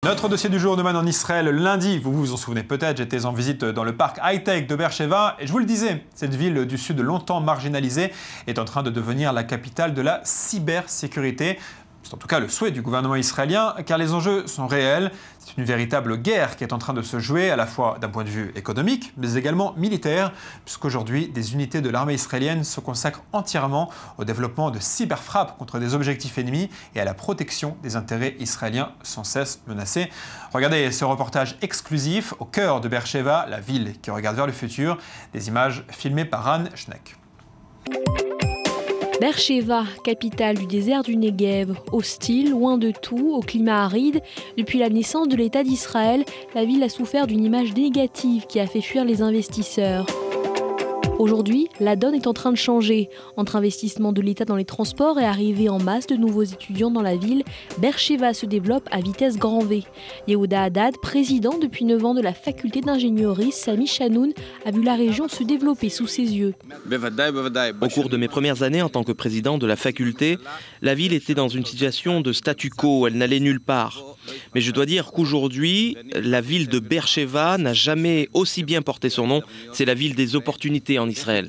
Notre dossier du jour nous mène en Israël lundi. Vous vous en souvenez peut-être, j'étais en visite dans le parc high-tech de Beersheva et je vous le disais, cette ville du sud longtemps marginalisée est en train de devenir la capitale de la cybersécurité. C'est en tout cas le souhait du gouvernement israélien, car les enjeux sont réels. C'est une véritable guerre qui est en train de se jouer, à la fois d'un point de vue économique, mais également militaire, puisqu'aujourd'hui, des unités de l'armée israélienne se consacrent entièrement au développement de cyberfrappes contre des objectifs ennemis et à la protection des intérêts israéliens sans cesse menacés. Regardez ce reportage exclusif au cœur de Beersheva, la ville qui regarde vers le futur, des images filmées par Anne Schneck. Beersheva, capitale du désert du Negev, hostile, loin de tout, au climat aride. Depuis la naissance de l'État d'Israël, la ville a souffert d'une image négative qui a fait fuir les investisseurs. Aujourd'hui, la donne est en train de changer. Entre investissement de l'État dans les transports et arrivée en masse de nouveaux étudiants dans la ville, Beersheva se développe à vitesse grand V. Yehuda Haddad, président depuis 9 ans de la faculté d'ingénierie Sami Shanoun, a vu la région se développer sous ses yeux. Au cours de mes premières années en tant que président de la faculté, la ville était dans une situation de statu quo, elle n'allait nulle part. Mais je dois dire qu'aujourd'hui, la ville de Beersheva n'a jamais aussi bien porté son nom. C'est la ville des opportunités en Israël.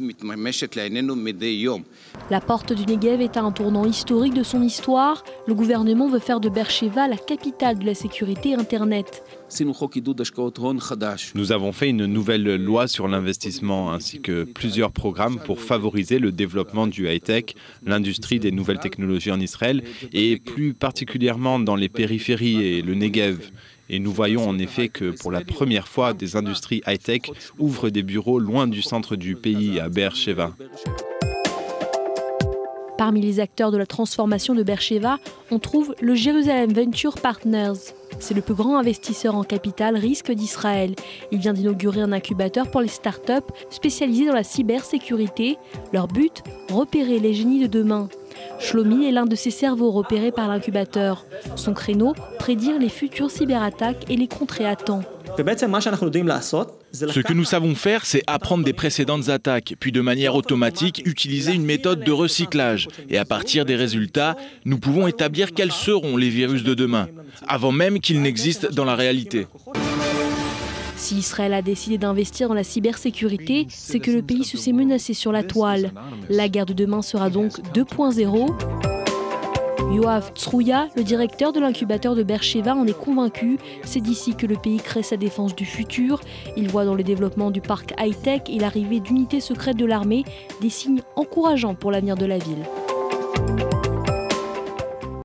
La porte du Negev est à un tournant historique de son histoire. Le gouvernement veut faire de Beersheva la capitale de la sécurité Internet. Nous avons fait une nouvelle loi sur l'investissement ainsi que plusieurs programmes pour favoriser le développement du high-tech, l'industrie des nouvelles technologies en Israël et plus particulièrement dans les périphéries et le Negev. Et nous voyons en effet que pour la première fois, des industries high-tech ouvrent des bureaux loin du centre du pays, à Beersheva. Parmi les acteurs de la transformation de Beersheva, on trouve le Jerusalem Venture Partners. C'est le plus grand investisseur en capital risque d'Israël. Il vient d'inaugurer un incubateur pour les startups spécialisés dans la cybersécurité. Leur but, repérer les génies de demain. Shlomi est l'un de ces cerveaux repérés par l'incubateur. Son créneau, prédire les futures cyberattaques et les contrer à temps. Ce que nous savons faire, c'est apprendre des précédentes attaques, puis de manière automatique utiliser une méthode de recyclage. Et à partir des résultats, nous pouvons établir quels seront les virus de demain, avant même qu'ils n'existent dans la réalité. Si Israël a décidé d'investir dans la cybersécurité, c'est que le pays se sait menacé sur la toile. La guerre de demain sera donc 2.0. Yoav Tzrouya, le directeur de l'incubateur de Beersheva, en est convaincu. C'est d'ici que le pays crée sa défense du futur. Il voit dans le développement du parc high-tech et l'arrivée d'unités secrètes de l'armée des signes encourageants pour l'avenir de la ville.